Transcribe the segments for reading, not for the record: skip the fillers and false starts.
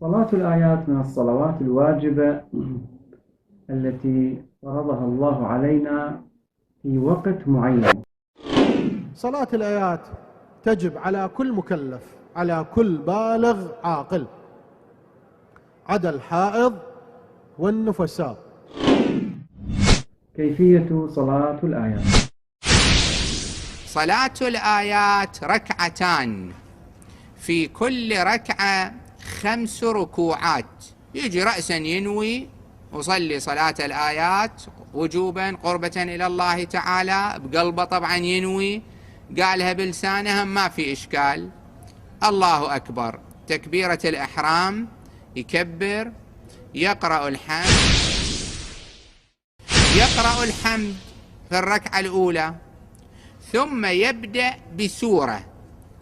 صلاة الآيات من الصلوات الواجبة التي فرضها الله علينا في وقت معين. صلاة الآيات تجب على كل مكلف، على كل بالغ عاقل، عدا الحائض والنفساء. كيفية صلاة الآيات؟ صلاة الآيات ركعتان، في كل ركعة 5 ركوعات. يجي رأسا ينوي وصلي صلاة الآيات وجوبا قربة إلى الله تعالى، بقلبه طبعا ينوي، قالها بلسانها ما في إشكال. الله أكبر، تكبيرة الإحرام، يكبر، يقرأ الحمد في الركعة الأولى، ثم يبدأ بسورة،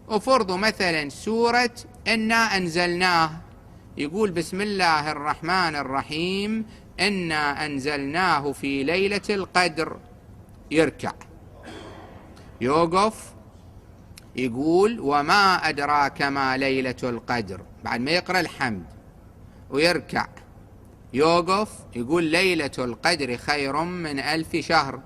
وفرض مثلا سورة إنا أنزلناه، يقول بسم الله الرحمن الرحيم إنا أنزلناه في ليلة القدر، يركع، يوقف، يقول وما أدراك ما ليلة القدر، بعد ما يقرأ الحمد، ويركع، يوقف، يقول ليلة القدر خير من 1000 شهر،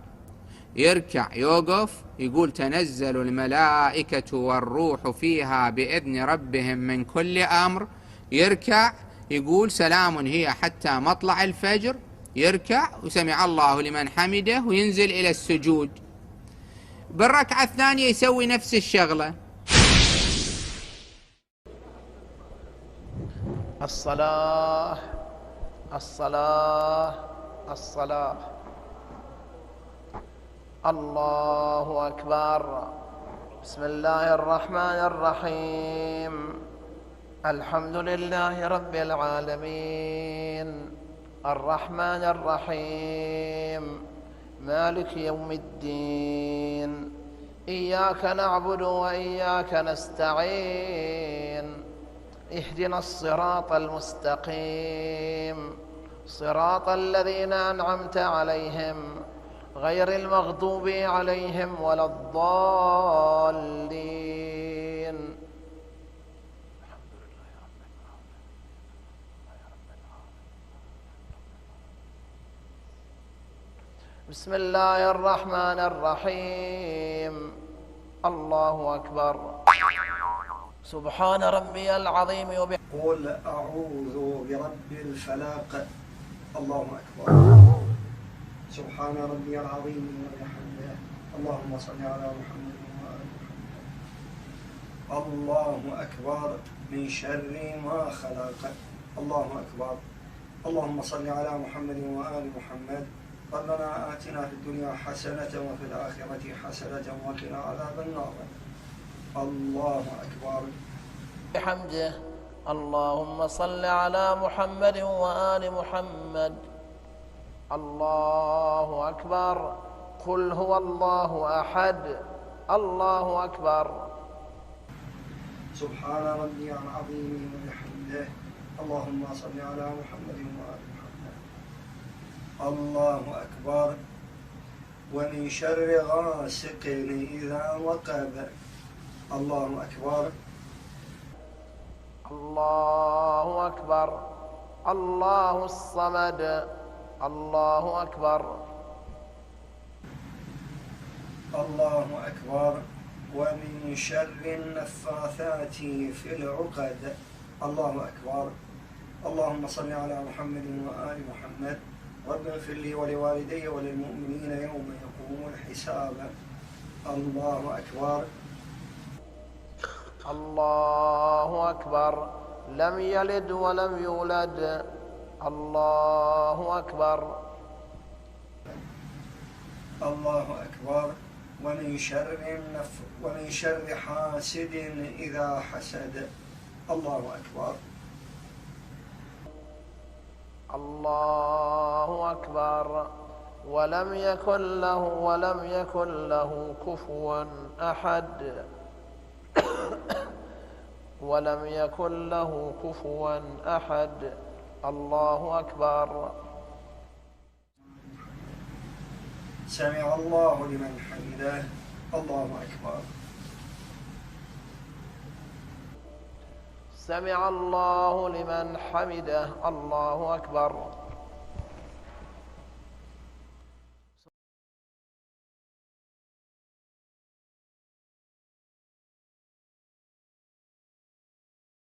يركع، يوقف، يقول تنزل الملائكة والروح فيها بإذن ربهم من كل أمر، يركع، يقول سلام هي حتى مطلع الفجر، يركع وسمع الله لمن حمده وينزل إلى السجود. بالركعة الثانية يسوي نفس الشغلة. الصلاة الصلاة الصلاة. الله أكبر. بسم الله الرحمن الرحيم. الحمد لله رب العالمين، الرحمن الرحيم، مالك يوم الدين، إياك نعبد وإياك نستعين، اهدنا الصراط المستقيم، صراط الذين أنعمت عليهم غير المغضوب عليهم ولا الضالين. بسم الله الرحمن الرحيم. الله أكبر. سبحان ربي العظيم قل أعوذ برب الفلق. الله أكبر. سبحان ربي العظيم وبحمده. اللهم صل على محمد وآل محمد. الله أكبر من شر ما خلق. الله أكبر. اللهم صل على محمد وآل محمد. ربنا آتنا في الدنيا حسنة وفي الآخرة حسنة وقنا عذاب النار. الله أكبر. بحمده. اللهم صل على محمد وآل محمد. الله أكبر. قل هو الله أحد. الله أكبر. سبحان ربي العظيم وبحمده. اللهم صل على محمد وآل محمد. الله أكبر. ومن شر غاسق إذا وقب. الله أكبر. الله أكبر. الله الصمد. الله أكبر. الله أكبر. ومن شر النفاثات في العقد. الله أكبر. اللهم صل على محمد وآل محمد. رب اغفر لي ولوالدي وللمؤمنين يوم يقوم الحساب. الله أكبر. الله أكبر. لم يلد ولم يولد. الله أكبر. الله أكبر. ومن شر حاسد إذا حسد. الله أكبر. الله أكبر. ولم يكن له كفوا أحد. ولم يكن له كفوا أحد. الله أكبر. سمع الله لمن حمده. الله أكبر. سمع الله لمن حمده الله أكبر.